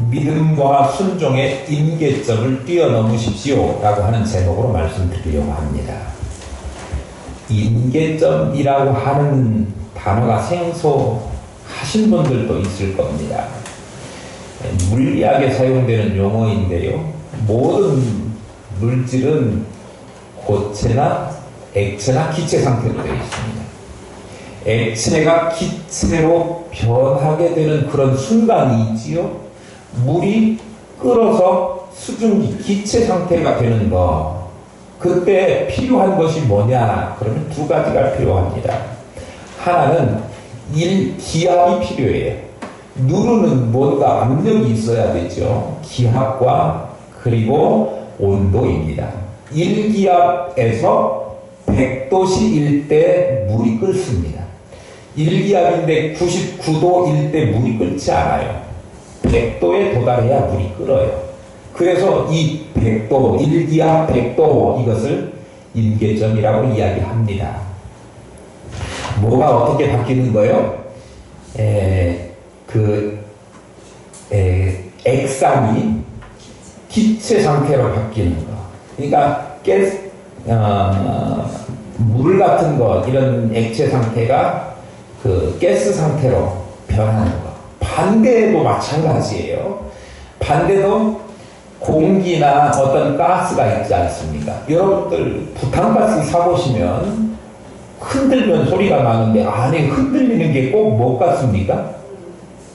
믿음과 순종의 임계점을 뛰어넘으십시오 라고 하는 제목으로 말씀드리려고 합니다. 임계점이라고 하는 단어가 생소하신 분들도 있을 겁니다. 물리학에 사용되는 용어인데요. 모든 물질은 고체나 액체나 기체 상태로 되어 있습니다. 액체가 기체로 변하게 되는 그런 순간이 있지요. 물이 끓어서 수증기, 기체 상태가 되는 거. 그때 필요한 것이 뭐냐? 그러면 두 가지가 필요합니다. 하나는 기압이 필요해요. 누르는 뭔가 압력이 있어야 되죠. 기압과 그리고 온도입니다. 1기압에서 100도씨일 때 물이 끓습니다. 1기압인데 99도일 때 물이 끓지 않아요. 100도에 도달해야 물이 끓어요. 그래서 이 100도, 1기압 100도 이것을 임계점이라고 이야기합니다. 뭐가 어떻게 바뀌는 거예요? 액상이 기체 상태로 바뀌는 거. 그러니까 물 같은 거, 이런 액체 상태가 가스 상태로 변하는 거. 반대도 마찬가지예요. 반대도 공기나 어떤 가스가 있지 않습니까? 여러분들 부탄가스 사보시면 흔들면 소리가 나는데 안에 흔들리는 게 꼭 뭐 같습니까?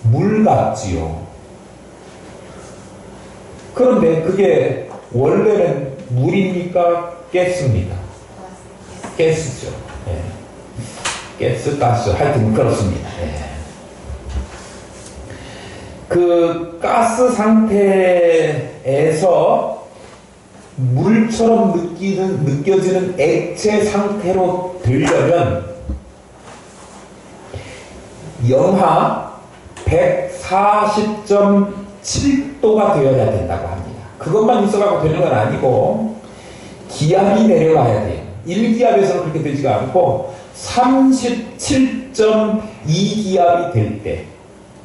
물 같지요. 그런데 그게 원래는 물입니까? 가스입니까? 가스죠. 예. 가스, 가스. 하여튼 그렇습니다. 예. 그 가스 상태에서 물처럼 느껴지는 액체 상태로 되려면 영하 140.7도가 되어야 된다고 합니다. 그것만 있어가지고 되는 건 아니고 기압이 내려가야 돼요. 1기압에서는 그렇게 되지가 않고 37.2기압이 될 때,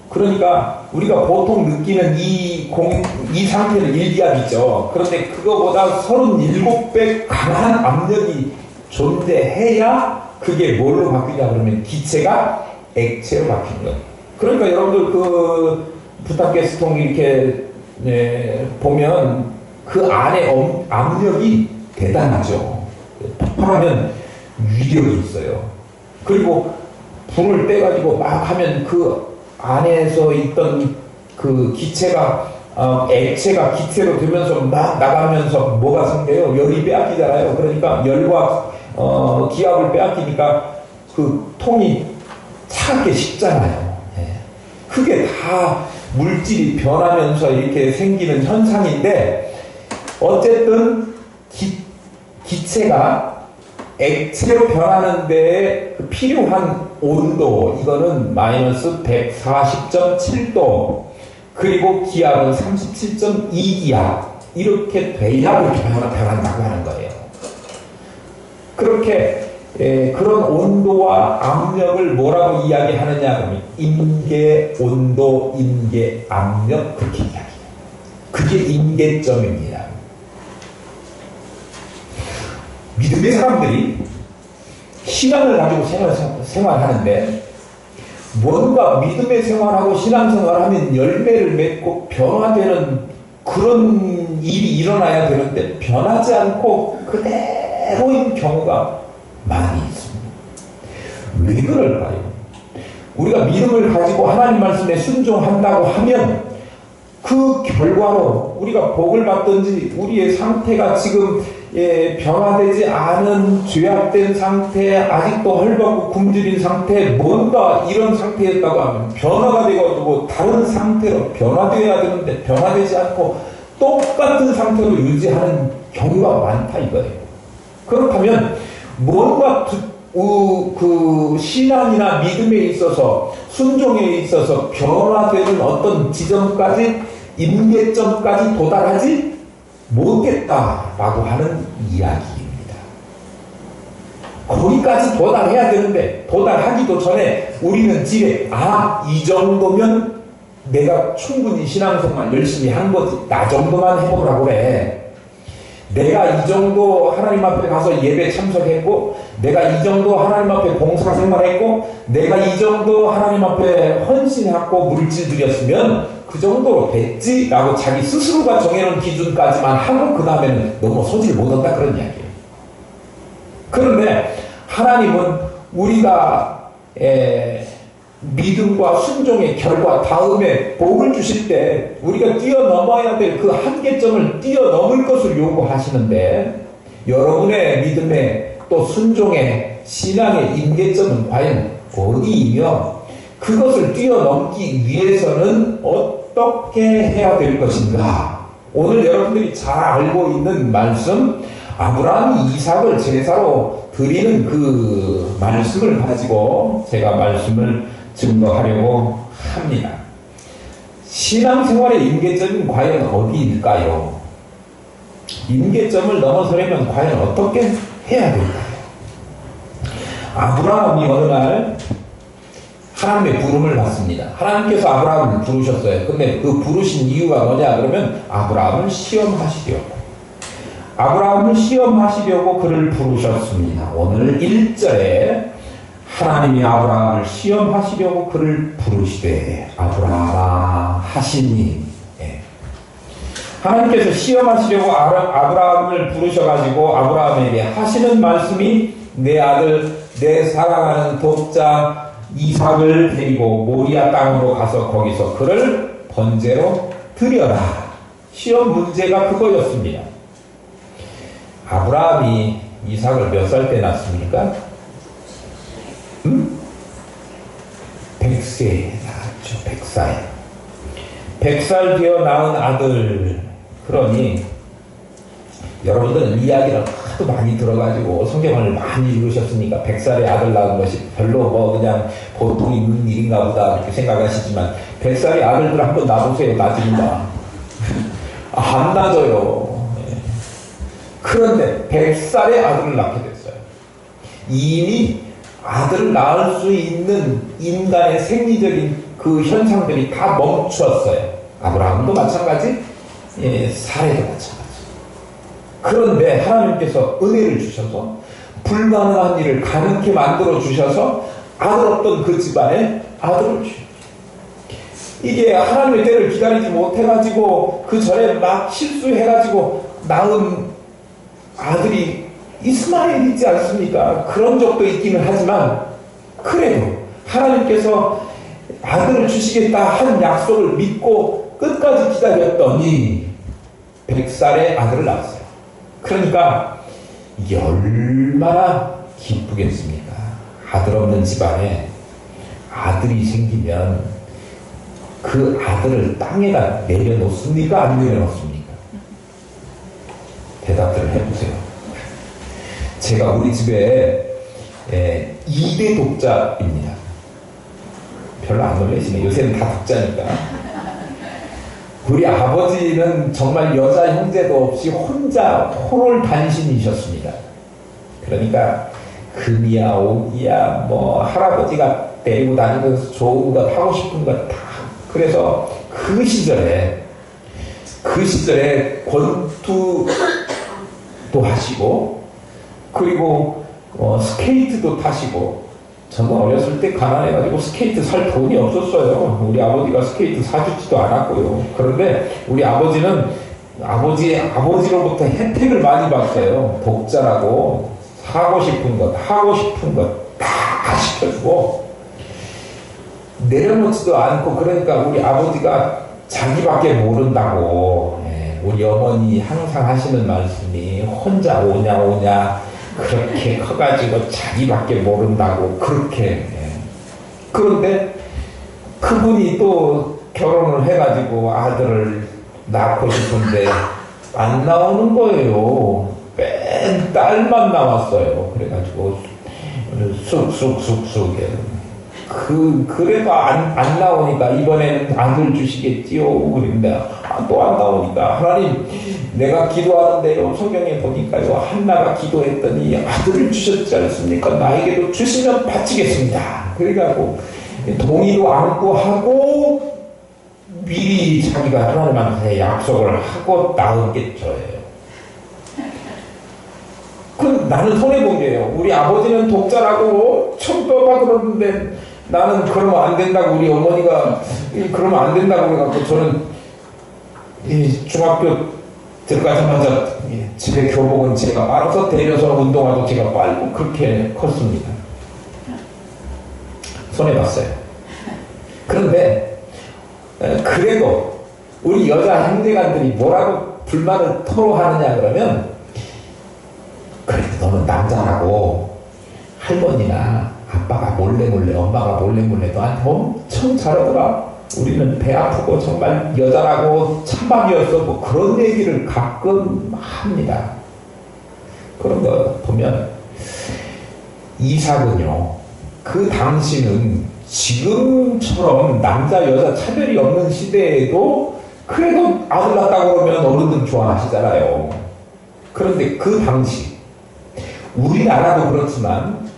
그러니까 우리가 보통 느끼는 이 상태는 1기압이죠. 그런데 그거보다 37배 강한 압력이 존재해야 그게 뭘로 바뀌냐 그러면 기체가 액체로 바뀌는 거예요. 그러니까 여러분들 그 부탄가스통 이렇게 보면 그 안에 압력이 대단하죠. 폭발하면 위력이 있어요. 그리고 불을 떼가지고 막 하면 그 안에서 있던 그 기체가 액체가 기체로 되면서 막 나가면서 뭐가 생겨요? 열이 빼앗기잖아요. 그러니까 열과 기압을 빼앗기니까 그 통이 차게 식잖아요. 그게 다 물질이 변하면서 이렇게 생기는 현상인데, 어쨌든 기체가 액체로 변하는 데에 필요한 온도, 이거는 마이너스 140.7도, 그리고 기압은 37.2기압, 이렇게 돼야 그렇게 변한다고 하는 거예요. 그렇게 그런 온도와 압력을 뭐라고 이야기하느냐 하면 임계 온도, 임계 압력, 그렇게 이야기해요. 그게 임계점입니다. 믿음의 사람들이 신앙을 가지고 생활하는데, 뭔가 믿음의 생활하고 신앙생활하면 열매를 맺고 변화되는 그런 일이 일어나야 되는데 변하지 않고 그대로인 경우가 많이 있습니다. 왜 그럴까요? 우리가 믿음을 가지고 하나님 말씀에 순종한다고 하면 그 결과로 우리가 복을 받든지 우리의 상태가 지금 변화되지 않은 죄악된 상태, 아직도 헐벗고 굶주린 상태, 뭔가 이런 상태였다고 하면 변화가 되고 다른 상태로 변화되어야 되는데 변화되지 않고 똑같은 상태로 유지하는 경우가 많다 이거예요. 그렇다면 뭔가 그 신앙이나 믿음에 있어서, 순종에 있어서 변화되는 어떤 지점까지, 임계점까지 도달하지 못했다라고 하는 이야기입니다. 거기까지 도달해야 되는데 도달하기도 전에 우리는 집에 이 정도면 내가 충분히 신앙생활 열심히 한 거지. 나 정도만 해보라고 그래. 내가 이 정도 하나님 앞에 가서 예배 참석했고, 내가 이 정도 하나님 앞에 봉사생활했고, 내가 이 정도 하나님 앞에 헌신했고 물질 드렸으면 그 정도로 됐지 라고 자기 스스로가 정해놓은 기준까지만 하고 그 다음에는 너무 소질 못한다 그런 이야기예요. 그런데 하나님은 우리가 믿음과 순종의 결과 다음에 복을 주실 때 우리가 뛰어넘어야 될 그 한계점을 뛰어넘을 것을 요구하시는데, 여러분의 믿음의 또 순종의 신앙의 임계점은 과연 어디이며 그것을 뛰어넘기 위해서는 어떻게 해야 될 것인가? 오늘 여러분들이 잘 알고 있는 말씀, 아브라함이 이삭을 제사로 드리는 그 말씀을 가지고 제가 말씀을 증거하려고 합니다. 신앙생활의 임계점은 과연 어디일까요? 임계점을 넘어서려면 과연 어떻게 해야 될까요? 아브라함이 어느 날 하나님의 부름을 받습니다. 하나님께서 아브라함을 부르셨어요. 근데 그 부르신 이유가 뭐냐 그러면 아브라함을 시험하시려고. 아브라함을 시험하시려고 그를 부르셨습니다. 오늘 1절에 하나님이 아브라함을 시험하시려고 그를 부르시되 아브라함아 하시니, 하나님께서 시험하시려고 아브라함을 부르셔가지고 아브라함에게 하시는 말씀이 내 아들 내 사랑하는 독자 이삭을 데리고 모리아 땅으로 가서 거기서 그를 번제로 드려라. 시험 문제가 그거였습니다. 아브라함이 이삭을 몇 살 때 낳습니까? 100세에 낳았죠. 100살. 100살 되어 낳은 아들. 그러니 여러분들은 이야기를 하도 많이 들어가지고 성경을 많이 읽으셨으니까 100살의 아들 낳은 것이 별로 그냥 보통 있는 일인가 보다 그렇게 생각하시지만 100살의 아들들 한번 낳아보세요. 낳습니다. 안 낳아져요. 그런데 100살의 아들을 낳게 됐어요. 이미 아들을 낳을 수 있는 인간의 생리적인 그 현상들이 다 멈추었어요. 아브라함도 마찬가지, 사례도 마찬가지. 그런데 하나님께서 은혜를 주셔서 불가능한 일을 가능케 만들어 주셔서 아들 없던 그 집안에 아들을 주셨어요. 이게 하나님의 때를 기다리지 못해가지고 그 전에 막 실수해가지고 낳은 아들이 이스마엘이지 않습니까? 그런 적도 있기는 하지만 그래도 하나님께서 아들을 주시겠다 한 약속을 믿고 끝까지 기다렸더니 100살의 아들을 낳았어요. 그러니까 이게 얼마나 기쁘겠습니까? 아들 없는 집안에 아들이 생기면 그 아들을 땅에다 내려놓습니까? 안 내려놓습니까? 대답들을 해보세요. 제가 우리 집에 2대 독자입니다. 별로 안 놀라시네. 요새는 다 독자니까. 우리 아버지는 정말 여자 형제도 없이 혼자 홀홀 단신이셨습니다. 그러니까 금이야 옥이야 할아버지가 데리고 다니면서 좋은 것 하고 싶은 것 다. 그래서 그 시절에 권투도 하시고 그리고 스케이트도 타시고. 저는 어렸을 때 가난해가지고 스케이트 살 돈이 없었어요. 우리 아버지가 스케이트 사주지도 않았고요. 그런데 우리 아버지는 아버지로부터 혜택을 많이 받았어요. 독자라고 하고 싶은 것 다 시켜주고 내려놓지도 않고. 그러니까 우리 아버지가 자기밖에 모른다고. 우리 어머니 항상 하시는 말씀이 혼자 오냐 그렇게 커가지고 자기밖에 모른다고 그렇게. 그런데 그분이 또 결혼을 해가지고 아들을 낳고 싶은데 안 나오는 거예요. 맨 딸만 나왔어요. 그래가지고 쑥쑥쑥쑥. 그래도 안 나오니까 이번에는 아들 주시겠지요. 그런데 또 안 나오니까 하나님 내가 기도하는데요. 성경에 보니까요. 한나가 기도했더니 아들을 주셨지 않습니까? 나에게도 주시면 바치겠습니다. 그래가지고 동의도 않고 하고 미리 자기가 하나님한테 약속을 하고 낳은 게 저예요. 나는 손해본 게예요. 우리 아버지는 독자라고 청도하고 그러는데 나는 그러면 안 된다고 우리 어머니가 그러면 안 된다고 해갖고 저는 중학교 들어가자마자 집에 교복은 제가 알아서 데려서 운동화도 제가 빨고 그렇게 컸습니다. 손해봤어요. 그런데 그래도 우리 여자 형제간들이 뭐라고 불만을 토로하느냐 그러면 그래도 너는 남자라고 할머니나 아빠가 몰래 엄마가 몰래 너한테 엄청 잘하더라. 우리는 배 아프고 정말 여자라고 찬밥이었어. 뭐 그런 얘기를 가끔 합니다. 그런 거 보면 이삭은요, 그 당시는 지금처럼 남자 여자 차별이 없는 시대에도 그래도 아들 낳았다고 그러면 어른들 좋아하시잖아요. 그런데 그 당시 우리나라도 그렇지만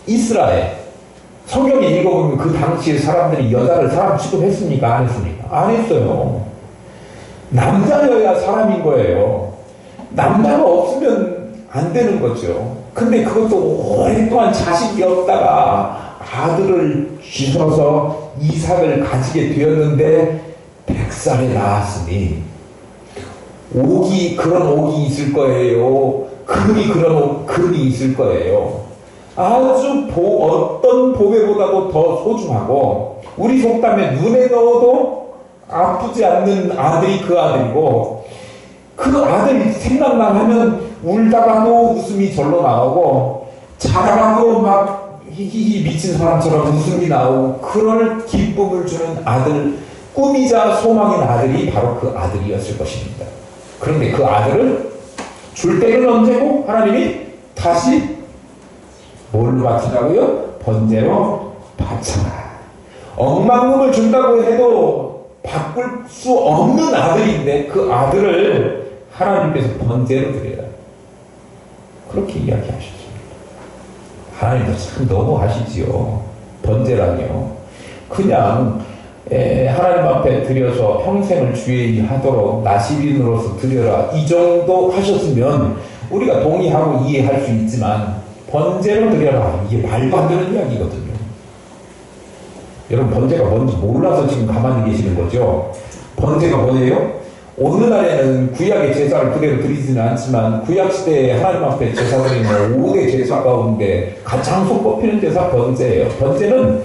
이스라엘 성경에 읽어보면 그 당시에 사람들이 여자를 사람 취급했습니까? 안 했습니까? 안 했어요. 남자여야 사람인 거예요. 남자가 없으면 안 되는 거죠. 근데 그것도 오랫동안 자식이 없다가 아들을 주셔서 이삭을 가지게 되었는데 100살에 낳았으니 그런 옥이 있을 거예요. 금이 있을 거예요. 아주 어떤 보배보다도 더 소중하고 우리 속담에 눈에 넣어도 아프지 않는 아들이 그 아들이고 그 아들이 생각만 하면 울다가도 웃음이 절로 나오고 자다가도 막 히히히 미친 사람처럼 웃음이 나오고 그럴 기쁨을 주는 아들, 꿈이자 소망인 아들이 바로 그 아들이었을 것입니다. 그런데 그 아들을 줄 때는 언제고 하나님이 다시 뭘로 바치라고요? 번제로 바쳐라. 억만금을 준다고 해도 바꿀 수 없는 아들인데 그 아들을 하나님께서 번제로 드려라. 그렇게 이야기하셨습니다. 하나님도 참 너무하시지요. 번제라니요. 그냥 하나님 앞에 드려서 평생을 주의 하도록 나시린으로서 드려라. 이 정도 하셨으면 우리가 동의하고 이해할 수 있지만 번제로 드려라. 이게 말도 안 되는 이야기거든요. 여러분 번제가 뭔지 몰라서 지금 가만히 계시는 거죠. 번제가 뭐예요? 오늘날에는 구약의 제사를 그대로 드리지는 않지만 구약시대에 하나님 앞에 제사 드리는 5대 제사 가운데 가장 손꼽히는 제사 번제예요. 번제는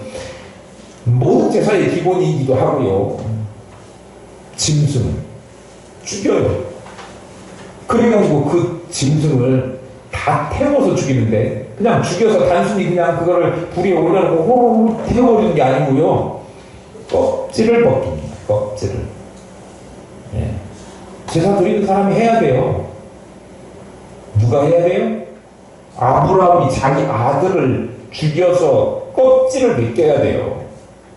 모든 제사의 기본이기도 하고요. 짐승을 죽여요. 그래가지고 그 짐승을 다 태워서 죽이는데 그냥 죽여서 단순히 그냥 그거를 불에 올려놓고 호로로 태워버리는 게 아니고요. 껍질을 벗깁니다. 껍질을. 예. 제사 드리는 사람이 해야 돼요. 누가 해야 돼요? 아브라함이 자기 아들을 죽여서 껍질을 벗겨야 돼요.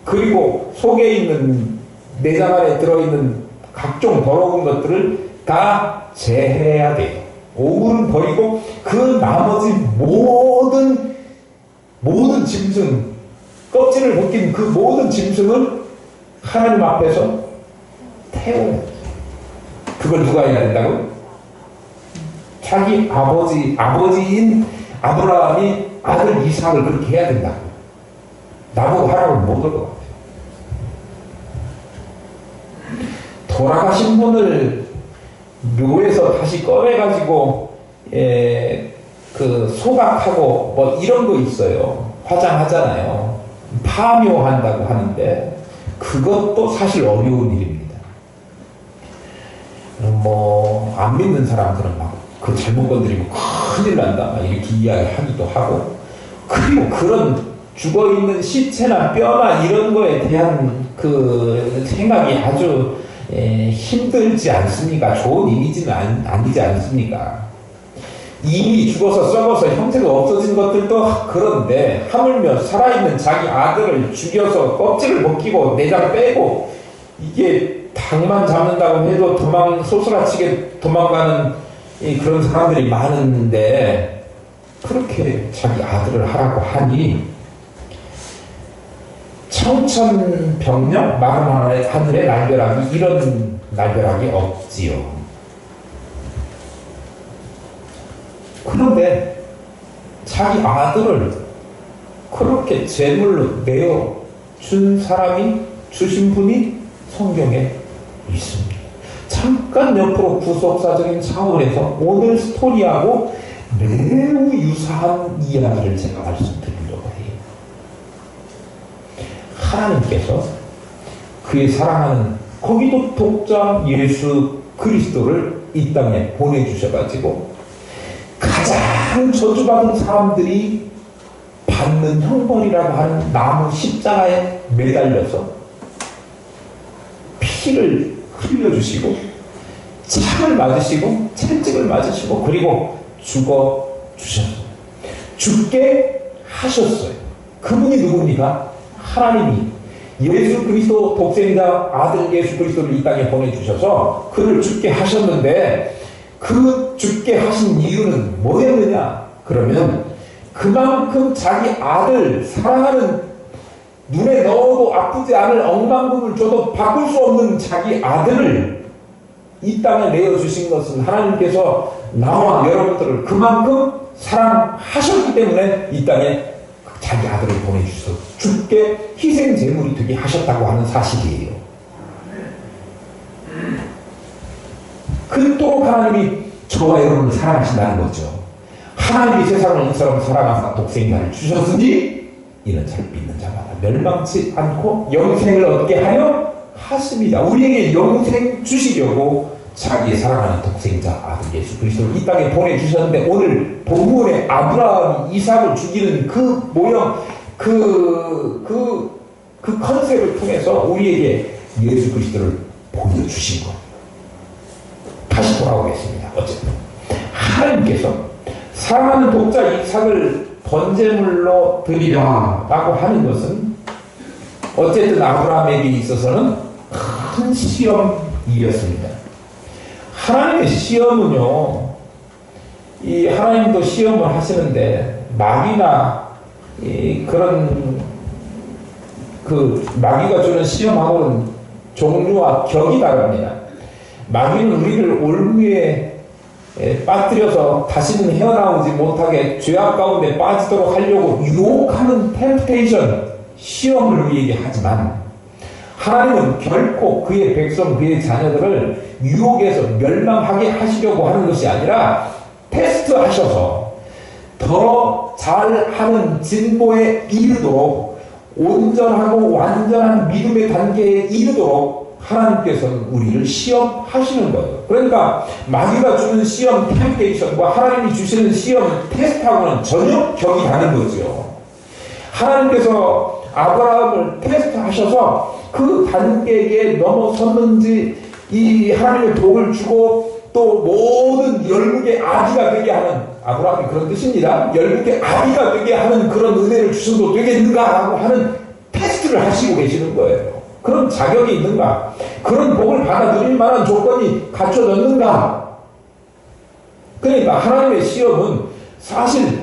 그리고 속에 있는 내장 안에 들어있는 각종 더러운 것들을 다 제해야 돼요. 오물은 버리고 그 나머지 모든 짐승, 껍질을 벗긴 그 모든 짐승을 하나님 앞에서 태워야 돼요. 그걸 누가 해야 된다고? 자기 아버지인 아브라함이 아들 이삭을 그렇게 해야 된다고. 나보고 하라고 못 할 것 같아요. 돌아가신 분을 묘에서 다시 꺼내가지고 그 소각하고 뭐 이런 거 있어요. 화장하잖아요. 파묘한다고 하는데 그것도 사실 어려운 일입니다. 뭐 안 믿는 사람들은 막 그 잘못 건드리면 큰일 난다 막 이렇게 이야기하기도 하고, 그리고 그런 죽어있는 시체나 뼈나 이런 거에 대한 그 생각이 아주 힘들지 않습니까? 좋은 이미지는 아니지 않습니까? 이미 죽어서 썩어서 형태가 없어진 것들도 그런데 하물며 살아있는 자기 아들을 죽여서 껍질을 벗기고 내장 빼고 이게 닭만 잡는다고 해도 소스라치게 도망가는 그런 사람들이 많은데 그렇게 자기 아들을 하라고 하니 청천벽력 마른 하늘의 날벼락이 이런 날벼락이 없지요. 그런데 자기 아들을 그렇게 제물로 내어 준 사람이 주신 분이 성경에 있습니다. 잠깐 옆으로 구속사적인 차원에서 오늘 스토리하고 매우 유사한 이야기를 제가 말씀드리려고 해요. 하나님께서 그의 사랑하는 거기도 독자 예수 그리스도를 이 땅에 보내주셔가지고 가장 저주받은 사람들이 받는 형벌이라고 하는 나무 십자가에 매달려서 피를 흘려주시고 창을 맞으시고 채찍을 맞으시고 그리고 죽어주셨어요. 죽게 하셨어요. 그분이 누굽니까? 하나님이 예수 그리스도 독생자 아들 예수 그리스도를 이 땅에 보내주셔서 그를 죽게 하셨는데 그 죽게 하신 이유는 뭐였느냐? 그러면 그만큼 자기 아들 사랑하는 눈에 넣어도 아프지 않을 억만금을 줘도 바꿀 수 없는 자기 아들을 이 땅에 내어주신 것은 하나님께서 나와 여러분들을 그만큼 사랑하셨기 때문에 이 땅에 자기 아들을 보내주셔서 죽게 희생제물이 되게 하셨다고 하는 사실이에요. 그토록 하나님이 저와 여러분을 사랑하신다는 거죠. 하나님이 세상을 이처럼 사랑하사 독생자를 주셨으니 이는 잘 믿는 자마다 멸망치 않고 영생을 얻게 하여 하십니다. 우리에게 영생 주시려고 자기의 사랑하는 독생자 아들 예수 그리스도를 이 땅에 보내주셨는데 오늘 본문에 아브라함이 이삭을 죽이는 그 모형 그 컨셉을 통해서 우리에게 예수 그리스도를 보여주신 것. 다시 돌아오겠습니다. 어쨌든 하나님께서 사랑하는 독자 이삭을 번제물로 드리라라고 하는 것은 어쨌든 아브라함에게 있어서는 큰 시험이었습니다. 하나님의 시험은요, 이 하나님도 시험을 하시는데 마귀나 그런 그 마귀가 주는 시험하고는 종류와 격이 다릅니다. 마귀는 우리를 올무에 빠뜨려서 다시는 헤어나오지 못하게 죄악 가운데 빠지도록 하려고 유혹하는 템프테이션, 시험을 우리에게 하지만 하나님은 결코 그의 백성, 그의 자녀들을 유혹에서 멸망하게 하시려고 하는 것이 아니라 테스트하셔서 더 잘하는 진보에 이르도록 온전하고 완전한 믿음의 단계에 이르도록 하나님께서는 우리를 시험하시는 거예요. 그러니까 마귀가 주는 시험 템페이션과 하나님이 주시는 시험 테스트하고는 전혀 격이 다른 거죠. 하나님께서 아브라함을 테스트하셔서 그 단계에 넘어섰는지 이 하나님의 복을 주고 또 모든 열국의 아비가 되게 하는, 아브라함이 그런 뜻입니다. 열국의 아비가 되게 하는 그런 은혜를 주셔도 되겠는가라고 하는 테스트를 하시고 계시는 거예요. 그런 자격이 있는가? 그런 복을 받아 누릴 만한 조건이 갖춰졌는가? 그러니까 하나님의 시험은 사실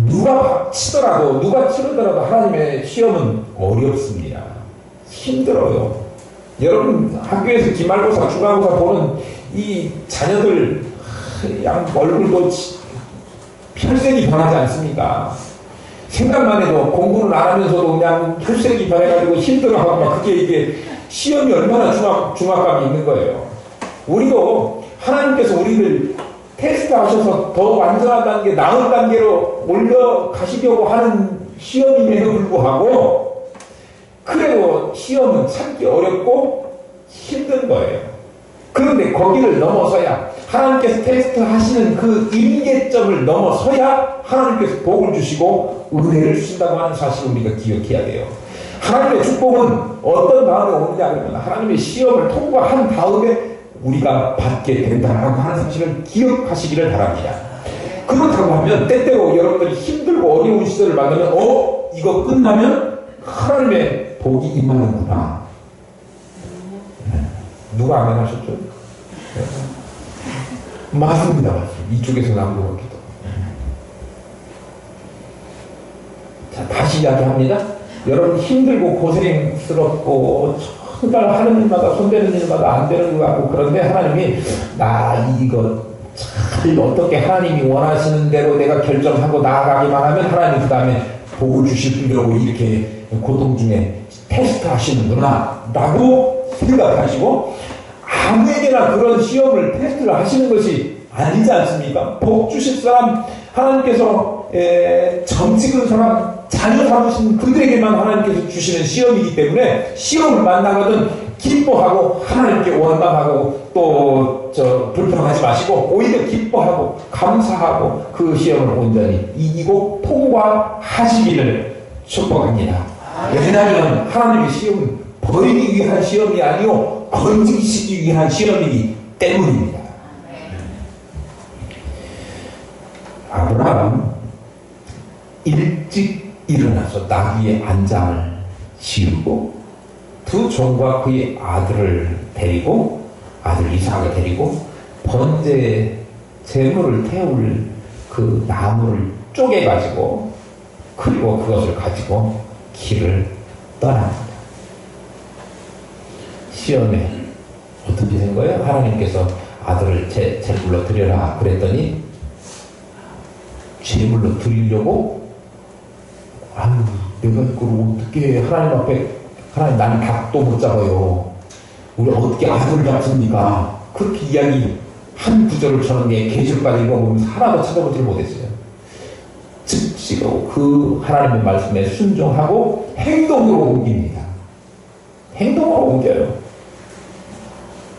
누가 치더라도, 누가 치르더라도 하나님의 시험은 어렵습니다. 힘들어요. 여러분 학교에서 기말고사, 중간고사 보는 이 자녀들 양 얼굴도 혈색이 변하지 않습니까? 생각만 해도 공부를 안 하면서도 그냥 혈색이 변해가지고 힘들어하고 막 그게 이게 시험이 얼마나 중압감이 있는 거예요. 우리도 하나님께서 우리를 테스트하셔서 더 완전한 단계, 나은 단계로 올려가시려고 하는 시험임에도 불구하고 그래도 시험은 참기 어렵고 힘든 거예요. 그런데 거기를 넘어서야, 하나님께서 테스트 하시는 그 임계점을 넘어서야 하나님께서 복을 주시고 은혜를 주신다고 하는 사실을 우리가 기억해야 돼요. 하나님의 축복은 어떤 다음에 오느냐 그러면 하나님의 시험을 통과한 다음에 우리가 받게 된다라고 하는 사실을 기억하시기를 바랍니다. 그렇다고 하면 때때로 여러분들이 힘들고 어려운 시절을 만나면 이거 끝나면 하나님의 복이 임하는구나. 누가 아멘 하셨죠? 네. 맞습니다. 이쪽에서 나온 것 같기도. 자, 다시 이야기합니다. 여러분 힘들고 고생스럽고 정말 하는 일마다 손대는 일마다 안 되는 것 같고 그런데 하나님이 나 이거 잘 어떻게 하나님이 원하시는 대로 내가 결정하고 나아가기만 하면 하나님 그 다음에 복을 주실 분이라고 이렇게 고통 중에 테스트 하시는구나 라고 생각하시고 아무에게나 그런 시험을 테스트를 하시는 것이 아니지 않습니까? 복 주실 사람 하나님께서 정직한 사람 자녀 삼으신 그들에게만 하나님께서 주시는 시험이기 때문에 시험을 만나거든 기뻐하고 하나님께 원망하고 또 불평하지 마시고 오히려 기뻐하고 감사하고 그 시험을 온전히 이기고 통과하시기를 축복합니다. 왜냐하면 하나님의 시험은 버리기 위한 시험이 아니요 건지시기 위한 시험이기 때문입니다. 아브라함 일찍 일어나서 나귀의 안장을 지우고 두 종과 그의 아들을 데리고 아들 이삭을 데리고 번제 제물을 태울 그 나무를 쪼개가지고 그리고 그것을 가지고 길을 떠납니다. 시험에 어떻게 된 거예요? 하나님께서 아들을 제물로 드려라 그랬더니 제물로 드리려고 아유 내가 그걸 어떻게 하나님 앞에 하나님 나는 닭도 못 잡아요. 우리 어떻게 아들을 잡습니까? 그렇게 이야기 한 구절을 저는 계절까지 읽어보면서 하나도 찾아보지를 못했어요. 즉시로 그 하나님의 말씀에 순종하고 행동으로 옮깁니다. 행동으로 옮겨요.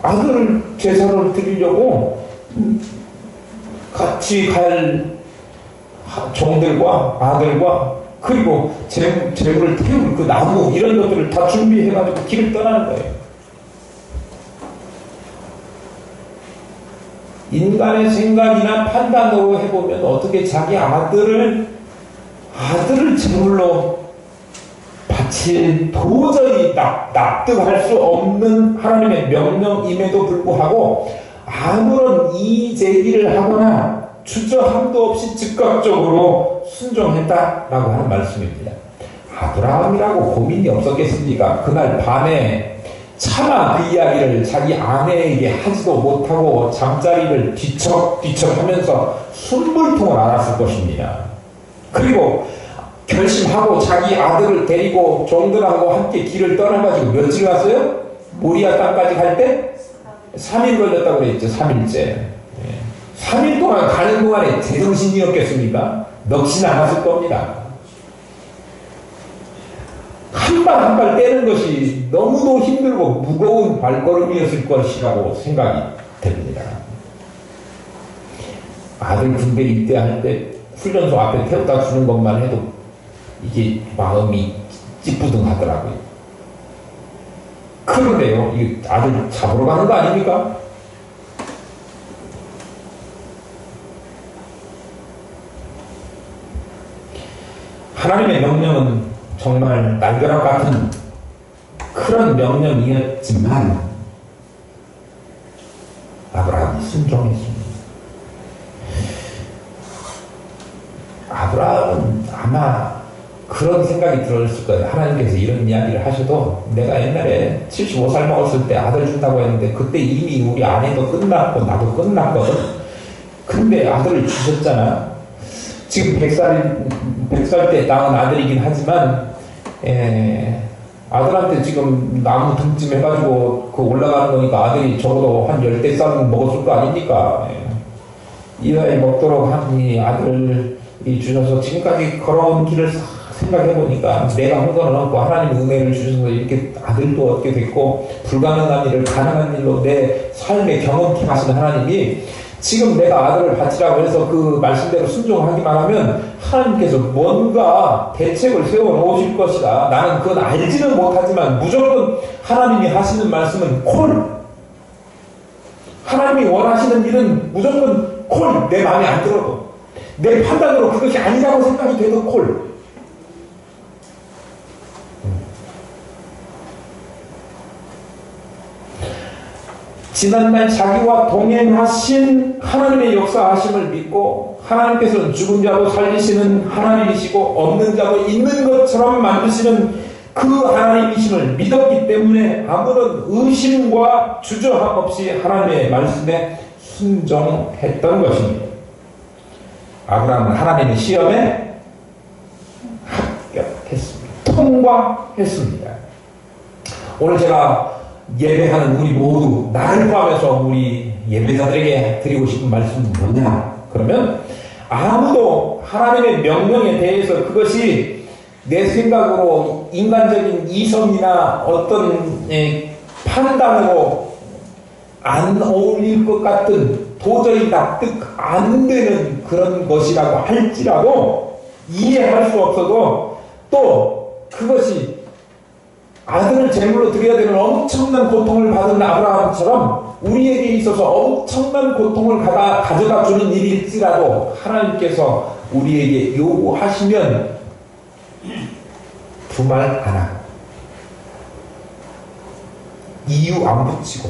아들을 제사를 드리려고 같이 갈 종들과 아들과 그리고 재물을 태울 그 나무 이런 것들을 다 준비해가지고 길을 떠나는 거예요. 인간의 생각이나 판단으로 해보면 어떻게 자기 아들을 제물로 바칠 도저히 납득할 수 없는 하나님의 명령임에도 불구하고 아무런 이의제기를 하거나 주저함도 없이 즉각적으로 순종했다라고 하는 말씀입니다. 아브라함이라고 고민이 없었겠습니까? 그날 밤에 차마 그 이야기를 자기 아내에게 하지도 못하고 잠자리를 뒤척뒤척하면서 숨불통을 앓았을 것입니다. 그리고 결심하고 자기 아들을 데리고 종들하고 함께 길을 떠나가지고 며칠 갔어요? 모리아 땅까지 갈 때 3일 걸렸다고 그랬죠. 3일째. 3일 동안 가는 동안에 제정신이었겠습니까? 넋이 나갔을 겁니다. 한 발 한 발 떼는 것이 너무도 힘들고 무거운 발걸음이었을 것이라고 생각이 됩니다. 아들 군대 입대할 때 훈련소 앞에 태워다 주는 것만 해도 이게 마음이 찌뿌둥하더라고요. 그런데요, 이 아들 잡으러 가는 거 아닙니까? 하나님의 명령은 정말 날벼락 같은 그런 명령이었지만 아브라함이 순종했습니다. 아브라함은 아마 그런 생각이 들었을 거예요. 하나님께서 이런 이야기를 하셔도 내가 옛날에 75살 먹었을 때 아들 준다고 했는데 그때 이미 우리 아내도 끝났고 나도 끝났거든. 근데 아들을 주셨잖아. 지금 100살 때 낳은 아들이긴 하지만 아들한테 지금 나무 등짐 해가지고 그 올라가는 거니까 아들이 적어도 한 10대쌀은 먹었을 거 아닙니까? 이 나이 먹도록 하니 아들이 주셔서 지금까지 걸어온 길을 생각해보니까 내가 혼돈을 얻고 하나님의 은혜를 주셔서 이렇게 아들도 얻게 됐고 불가능한 일을 가능한 일로 내 삶에 경험케 하신 하나님이 지금 내가 아들을 바치라고 해서 그 말씀대로 순종하기만 하면 하나님께서 뭔가 대책을 세워놓으실 것이다. 나는 그건 알지는 못하지만 무조건 하나님이 하시는 말씀은 콜. 하나님이 원하시는 일은 무조건 콜. 내 마음에 안 들어도. 내 판단으로 그것이 아니라고 생각이 돼도 콜. 지난날 자기와 동행하신 하나님의 역사하심을 믿고 하나님께서는 죽은 자도 살리시는 하나님이시고 없는 자도 있는 것처럼 만드시는 그 하나님이심을 믿었기 때문에 아무런 의심과 주저함 없이 하나님의 말씀에 순종했던 것입니다. 아브라함은 하나님의 시험에 합격했습니다. 통과했습니다. 오늘 제가 예배하는 우리 모두, 나를 포함해서 우리 예배자들에게 드리고 싶은 말씀은 뭐냐? 그러면 아무도 하나님의 명령에 대해서 그것이 내 생각으로 인간적인 이성이나 어떤 판단으로 안 어울릴 것 같은, 도저히 납득 안 되는 그런 것이라고 할지라도, 이해할 수 없어도 또 그것이 아들을 제물로 드려야 되는 엄청난 고통을 받은 아브라함처럼 우리에게 있어서 엄청난 고통을 가져다 주는 일일지라도 하나님께서 우리에게 요구하시면 두말 안 하고 이유 안 붙이고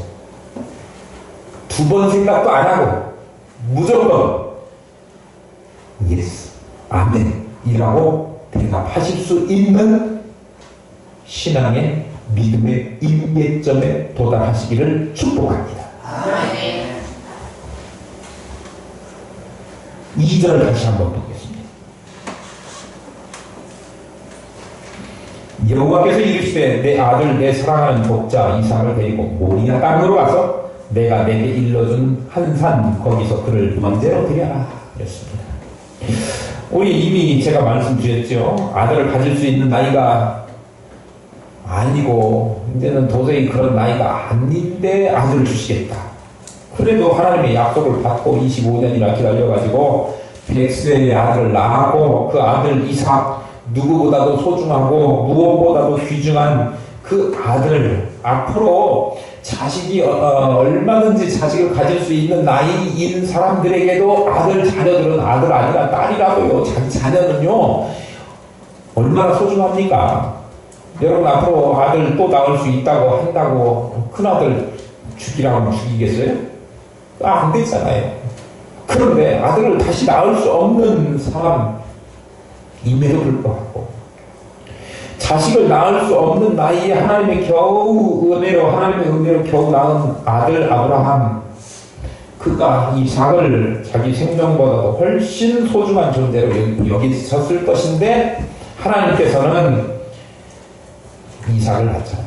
두 번 생각도 안 하고 무조건 예스, 아멘 이라고 대답하실 수 있는 신앙의 믿음의 임계점에 도달하시기를 축복합니다. 2절을 다시 한번 보겠습니다. 여호와께서 이르시되 내 아들 내 사랑하는 독자 이삭을 데리고 모리아 땅으로 가서 내가 내게 일러준 한 산 거기서 그를 번제로 드려라 그랬습니다. 우리 이미 제가 말씀드렸죠. 아들을 가질 수 있는 나이가 아니고 이제는 도저히 그런 나이가 아닌데 아들을 주시겠다. 그래도 하나님의 약속을 받고 25년이나 기다려가지고 100세의 아들을 낳고 그 아들 이삭, 누구보다도 소중하고 무엇보다도 귀중한 그 아들, 앞으로 자식이 얼마든지 자식을 가질 수 있는 나이인 사람들에게도 아들 자녀들은 아들 아니라 딸이라고요. 자기 자녀는요 얼마나 소중합니까? 여러분 앞으로 아들 또 낳을 수 있다고 한다고 큰아들 죽이라고 하면 죽이겠어요? 안 되잖아요. 그런데 아들을 다시 낳을 수 없는 사람임에도 불구하고 자식을 낳을 수 없는 나이에 하나님의 은혜로 겨우 낳은 아들 아브라함, 그가 이삭을 자기 생명보다도 훨씬 소중한 존재로 여기셨을 것인데 하나님께서는 이삭을 낳잖아.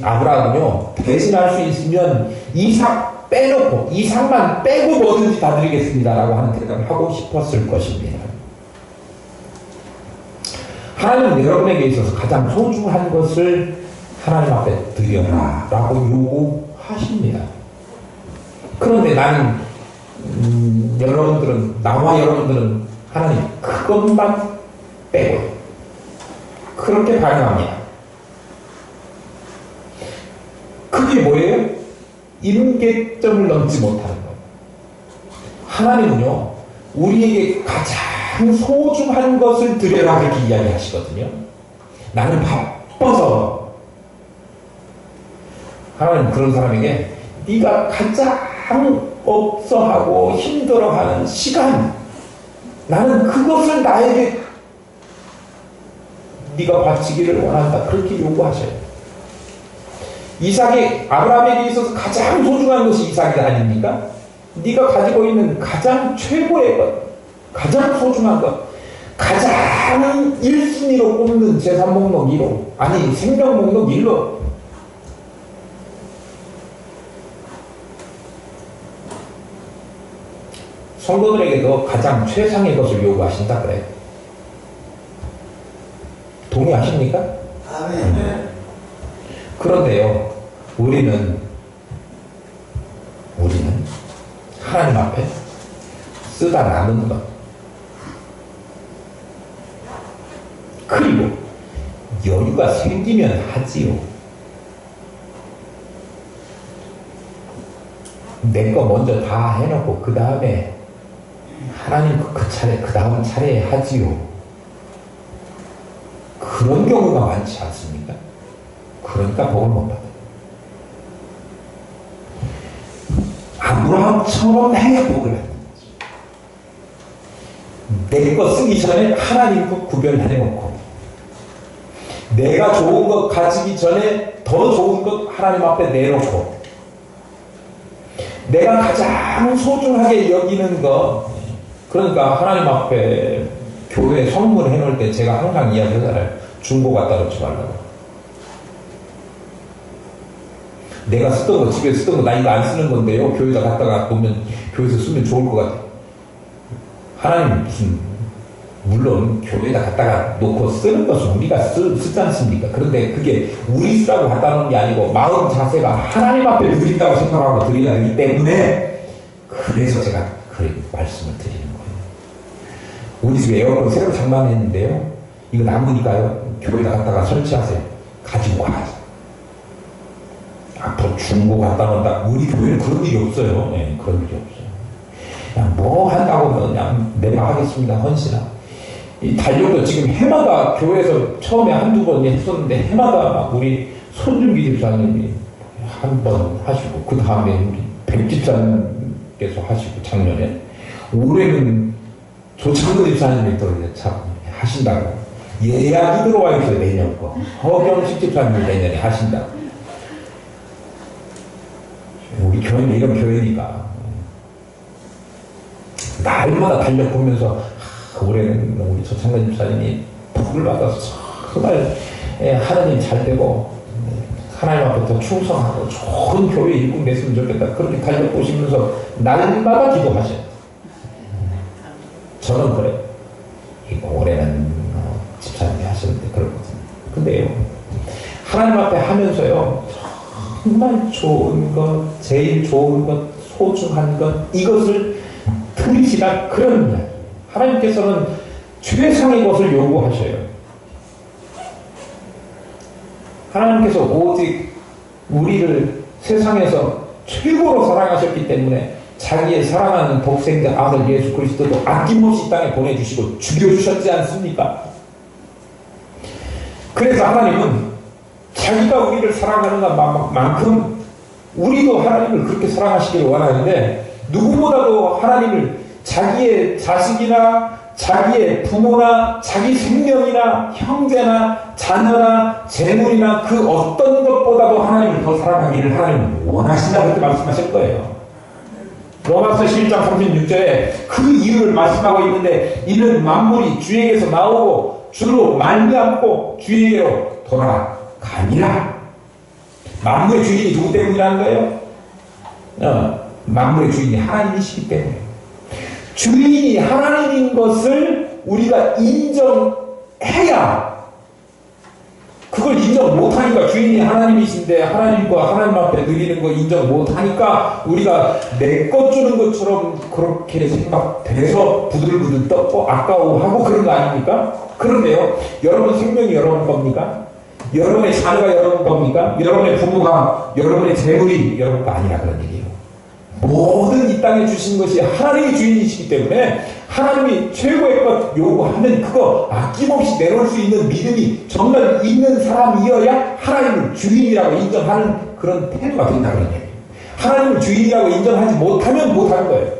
아브라함은요 대신할 수 있으면 이삭 빼놓고 이삭만 빼고 뭐든지 다 드리겠습니다라고 하는 대답을 하고 싶었을 것입니다. 하나님은 여러분에게 있어서 가장 소중한 것을 하나님 앞에 드려라 라고 요구하십니다. 그런데 나는 나와 여러분들은 하나님 그것만 빼고 그렇게 반응합니다. 그게 뭐예요? 임계점을 넘지 못하는 거예요. 하나님은요 우리에게 가장 소중한 것을 드려라 그렇게 이야기하시거든요. 나는 바빠서. 하나님 그런 사람에게 네가 가장 없어하고 힘들어하는 시간, 나는 그것을 나에게 네가 바치기를 원한다 그렇게 요구하셔요. 이삭이 아브라함에게 있어서 가장 소중한 것이 이삭이 아닙니까? 네가 가지고 있는 가장 최고의 것, 가장 소중한 것, 가장 1순위로 꼽는 재산 목록 1호, 아니 생명 목록 1호, 성도들에게도 가장 최상의 것을 요구하신다 그래요. 동의하십니까? 아멘. 그런데요 우리는 하나님 앞에 쓰다 남은 것, 그리고 여유가 생기면 하지요. 내 거 먼저 다 해놓고 그 다음에 하나님 그 차례, 그 다음 차례에 하지요. 그런 경우가 많지 않습니까? 그러니까 복을 못 받아요. 아브라함처럼 해야 복을 받는 거죠. 내 거 쓰기 전에 하나님 거 구별해놓고, 내가 좋은 것 가지기 전에 더 좋은 것 하나님 앞에 내놓고, 내가 가장 소중하게 여기는 것, 그러니까 하나님 앞에 교회 선물해 놓을 때 제가 항상 이야기하잖아요. 중고 갖다 놓지 말라고. 내가 쓰던 거, 집에 쓰던 거, 나 이거 안 쓰는 건데요. 교회에다 갖다가 놓으면, 교회에서 쓰면 좋을 것 같아. 하나님 무슨, 물론 교회에다 갖다가 놓고 쓰는 것은 우리가 쓰지 않습니까? 그런데 그게 우리 쓰라고 갖다 놓은 게 아니고 마음 자세가 하나님 앞에 드린다고 생각하고 드려야 하기 때문에, 그래서 제가 그런 말씀을 드리는 거예요. 우리 집에 에어컨 새로 장만했는데요. 이거 남으니까요. 교회에다 갖다가 설치하세요. 가지고 가세요. 앞으로 중고 갖다 놓는다. 우리 교회는 그런 일이 없어요. 네, 그런 일이 없어요. 그냥 뭐 한다고 그냥 내가 하겠습니다. 헌신하. 이 달력도 지금 해마다 교회에서 처음에 한두 번 했었는데 해마다 막 우리 손준기 집사님이 한 번 하시고 그 다음에 우리 백 집사님께서 하시고 작년에 올해는 조창근 집사님이 또 이제 참 하신다고 예약이 들어와 있어요. 내년 거 허경식 집사님이 내년에 하신다고. 우리 교회는 이런 교회니까 날마다 달력 보면서 올해는 우리 조창근 집사님이 복을 받아서 정말 하나님 잘 되고 하나님 앞에 더 충성하고 좋은 교회 일꾼 됐으면 좋겠다. 그렇게 달력 보시면서 날마다 기도하셔요. 저는 그래요. 이거 올해는 집사님이 하시는데 그렇거든요. 근데요, 하나님 앞에 하면서요, 정말 좋은 것, 제일 좋은 것, 소중한 것, 이것을 드리시라 그런 이야기. 하나님께서는 최상의 것을 요구하셔요. 하나님께서 오직 우리를 세상에서 최고로 사랑하셨기 때문에 자기의 사랑하는 독생자 아들 예수 그리스도도 아낌없이 땅에 보내주시고 죽여주셨지 않습니까? 그래서 하나님은 자기가 우리를 사랑하는 만큼 우리도 하나님을 그렇게 사랑하시기를 원하는데, 누구보다도 하나님을 자기의 자식이나 자기의 부모나 자기 생명이나 형제나 자녀나 재물이나 그 어떤 것보다도 하나님을 더 사랑하기를 하나님은 원하신다고 그렇게 말씀하실 거예요. 로마서 11장 36절에 그 이유를 말씀하고 있는데, 이는 만물이 주에게서 나오고 주로 말미암고 주에게로 돌아가니라. 만물의 주인이 누구 때문이라는 거예요? 만물의 주인이 하나님이시기 때문에. 주인이 하나님인 것을 우리가 인정해야, 그걸 인정 못하니까, 주인이 하나님이신데 하나님과 하나님 앞에 드리는 거 인정 못하니까 우리가 내 것 주는 것처럼 그렇게 생각돼서 부들부들 떴고 아까워하고 그런 거 아닙니까? 그런데요, 여러분 생명이 여러분 겁니까? 여러분의 자녀가 여러분 겁니까? 여러분의 부모가, 여러분의 재물이 여러분 거 아니라 그런 얘기예요. 모든 이 땅에 주신 것이 하나님의 주인이시기 때문에 하나님이 최고의 것 요구하면 그거 아낌없이 내놓을 수 있는 믿음이 정말 있는 사람이어야 하나님을 주인이라고 인정하는 그런 태도가 된다는 얘기예요. 하나님을 주인이라고 인정하지 못하면 못하는 거예요.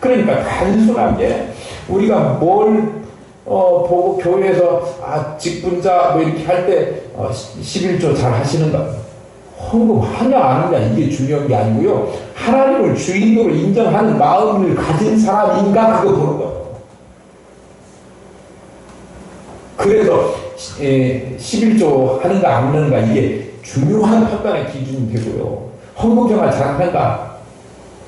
그러니까 단순하게 우리가 뭘 보고 교회에서 직분자 뭐 이렇게 할 때 11조 잘 하시는가, 헌금하냐 안 하냐 이게 중요한 게 아니고요, 하나님을 주인으로 인정하는 마음을 가진 사람인가 그거 보는 거예요. 그래서 11조 하는가 안 하는가 이게 중요한 판단의 기준이 되고요, 헌금생활 잘하는가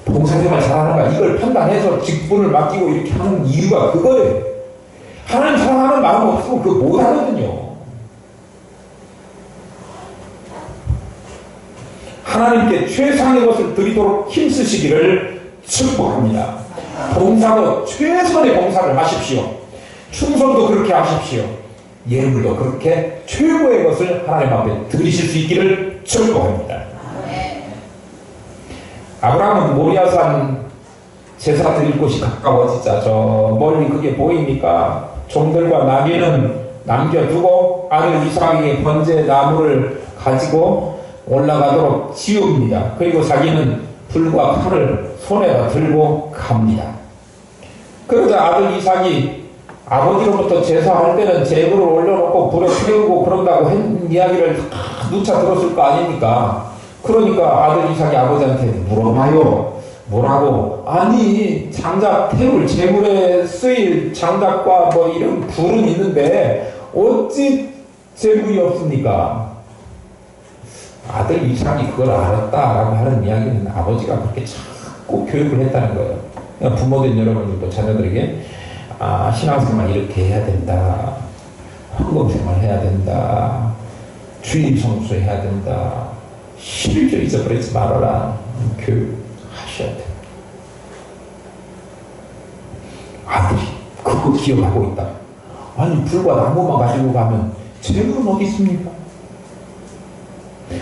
봉사생활 잘하는가 이걸 판단해서 직분을 맡기고 이렇게 하는 이유가 그거예요. 하나님 사랑하는 마음 없으면 그거 못하거든요. 하나님께 최상의 것을 드리도록 힘쓰시기를 축복합니다. 봉사도 최선의 봉사를 하십시오. 충성도 그렇게 하십시오. 예물도 그렇게 최고의 것을 하나님 앞에 드리실 수 있기를 축복합니다. 아브라함은 모리아산 제사 드릴 곳이 가까워지자 저 멀리 그게 보입니까? 종들과 나귀는 남겨두고 아들 이삭에게 번제 나무를 가지고 올라가도록 지웁니다. 그리고 자기는 불과 칼을 손에다 들고 갑니다. 그러자 아들 이삭이 아버지로부터 제사할 때는 제물을 올려놓고 불에 태우고 그런다고 한 이야기를 누차 들었을 거 아닙니까? 그러니까 아들 이삭이 아버지한테 물어봐요. 뭐라고? 아니, 장작 태울 제물에 쓰일 장작과 뭐 이런 불은 있는데 어찌 제물이 없습니까? 아들 이삭이 그걸 알았다라고 하는 이야기는 아버지가 그렇게 자꾸 교육을 했다는 거예요. 그러니까 부모된 여러분들도 자녀들에게 신앙생활 이렇게 해야 된다. 헌금생활 해야 된다. 주일 성수해야 된다. 실조 잊어버리지 말아라. 교육하셔야 돼. 아들이 그거 기억하고 있다. 아니, 불과 나무만 가지고 가면 재물은 어디 있습니까?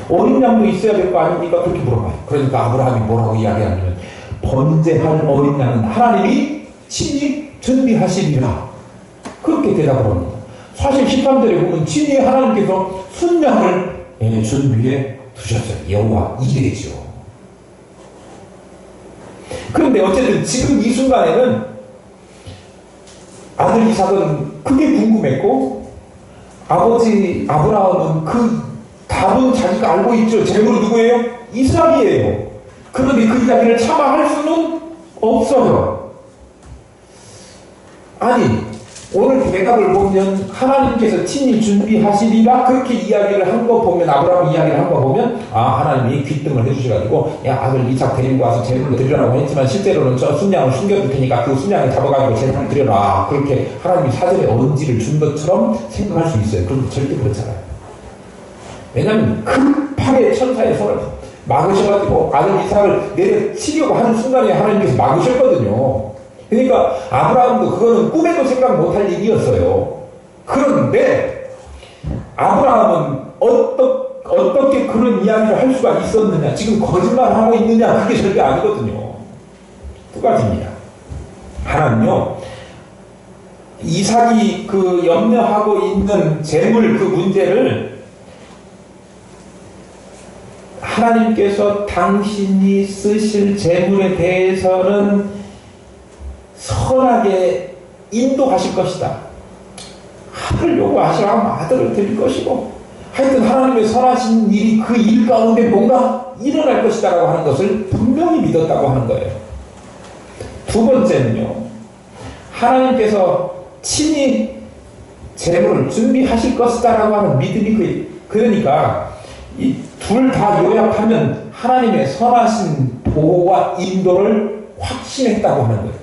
어린 양도 있어야 될 거 아닙니까? 그렇게 물어봐요. 그러니까 아브라함이 뭐라고 이야기하냐면 번제할 어린 양은 하나님이 친히 준비하시리라. 그렇게 대답을 합니다. 사실 13절에 보면 친히 하나님께서 순양을 준비해 두셨어요. 여호와 이레죠. 그런데 어쨌든 지금 이 순간에는 아들 이삭은 그게 궁금했고 아버지 아브라함은 그 답은 자기가 알고 있죠. 제물은 누구예요? 이삭이에요. 그런데 그 이야기를 차마 할 수는 없어요. 아니, 오늘 대답을 보면 하나님께서 친히 준비하시리라 그렇게 이야기를 한 거 보면 아브라함 이야기를 한 거 보면 하나님이 귀뜸을 해주셔가지고 야 아들 이삭 데리고 와서 제물로 드리라고 했지만 실제로는 저 순양을 숨겨둘 테니까 그 순양을 잡아가지고 제물을 드려라 그렇게 하나님이 사전에 언지를 준 것처럼 생각할 수 있어요. 그런데 절대 그렇잖아요. 왜냐하면 급하게 천사의 손을 막으셔가지고 아들 이삭을 내려치려고 하는 순간에 하나님께서 막으셨거든요. 그러니까 아브라함도 그거는 꿈에도 생각 못할 일이었어요. 그런데 아브라함은 어떻게 그런 이야기를 할 수가 있었느냐, 지금 거짓말하고 있느냐, 그게 절대 아니거든요. 두 가지입니다. 하나는요, 이삭이 그 염려하고 있는 재물 그 문제를 하나님께서 당신이 쓰실 재물에 대해서는 선하게 인도하실 것이다. 아들을 요구하시라면 아들을 드릴 것이고 하여튼 하나님의 선하신 일이 그 일 가운데 뭔가 일어날 것이다 라고 하는 것을 분명히 믿었다고 하는 거예요. 두 번째는요, 하나님께서 친히 재물을 준비하실 것이다 라고 하는 믿음이 그러니까 이 둘 다 요약하면 하나님의 선하신 보호와 인도를 확신했다고 하는 거예요.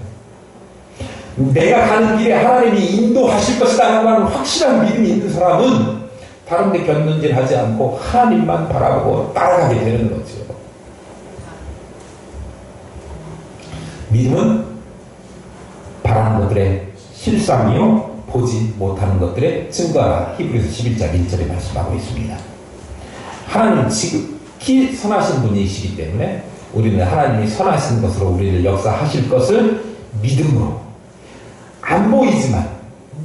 내가 가는 길에 하나님이 인도하실 것이다 라고 하는 확실한 믿음이 있는 사람은 다른 데 견눈질하지 않고 하나님만 바라보고 따라가게 되는 거죠. 믿음은 바라는 것들의 실상이요 보지 못하는 것들의 증거라. 히브리서 11장 1절에 말씀하고 있습니다. 하나님은 지극히 선하신 분이시기 때문에 우리는 하나님이 선하신 것으로 우리를 역사하실 것을 믿음으로 안 보이지만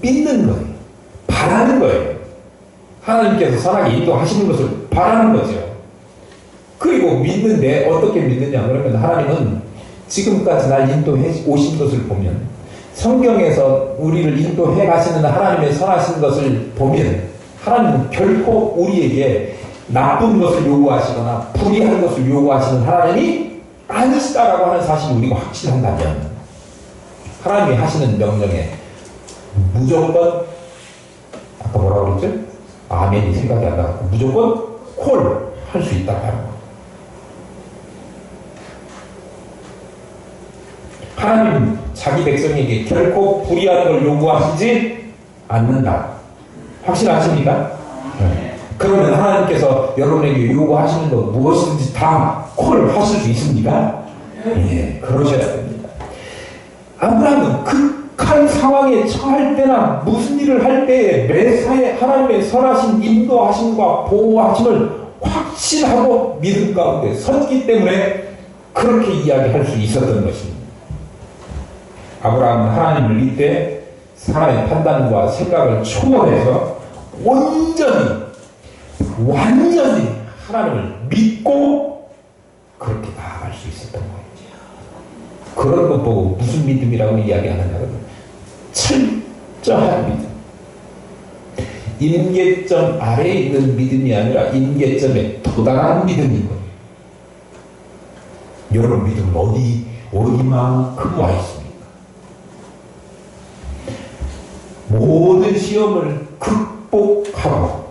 믿는 거예요. 바라는 거예요. 하나님께서 선하게 인도하시는 것을 바라는 거죠. 그리고 믿는데 어떻게 믿느냐 그러면 하나님은 지금까지 날 인도해 오신 것을 보면 성경에서 우리를 인도해 가시는 하나님의 선하신 것을 보면 하나님은 결코 우리에게 나쁜 것을 요구하시거나 불의한 것을 요구하시는 하나님이 아니시다라고 하는 사실을 우리가 확신한다면 하나님이 하시는 명령에 무조건 아까 뭐라고 그랬죠? 아멘이 생각이 안 나고 무조건 콜 할 수 있다고 하는 거예요. 하나님은 자기 백성에게 결코 불의한 걸 요구하시지 않는다. 확신하십니까? 네. 그러면 하나님께서 여러분에게 요구하시는 것 무엇이든지 다 콜 하실 수 있습니까? 예, 그러셔야 됩니다. 아브라함은 극한 상황에 처할 때나 무슨 일을 할 때에 매사에 하나님의 선하신 인도하심과 보호하심을 확신하고 믿음 가운데 섰기 때문에 그렇게 이야기할 수 있었던 것입니다. 아브라함은 하나님을 믿되 사람의 판단과 생각을 초월해서 완전히 하나님을 믿고 그렇게 나아갈 수 있었던 거예요. 그런 것 보고 무슨 믿음이라고 이야기하느냐면 철저한 믿음. 임계점 아래에 있는 믿음이 아니라 임계점에 도달한 믿음인 거예요. 여러분 믿음은 어디만큼 와 있습니까? 모든 시험을 극복하고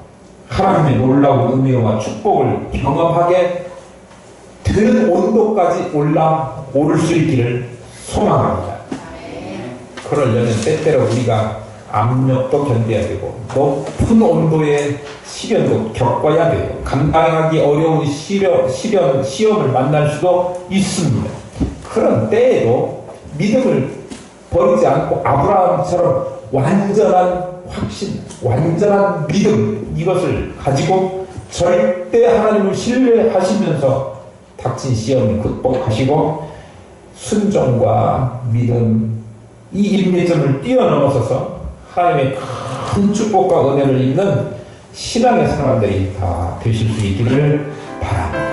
하나님의 놀라운 은혜와 축복을 경험하게 되는 온도까지 오를 수 있기를 소망합니다. 그러려면 때때로 우리가 압력도 견뎌야 되고 높은 온도의 시련도 겪어야 돼요. 감당하기 어려운 시험을 만날 수도 있습니다. 그런 때에도 믿음을 버리지 않고 아브라함처럼 완전한 확신, 완전한 믿음, 이것을 가지고 절대 하나님을 신뢰하시면서 닥친 시험을 극복하시고 순종과 믿음, 이 임계점을 뛰어넘어서서 하나님의 큰 축복과 은혜를 입는 신앙의 사람들이 다 되실 수 있기를 바랍니다.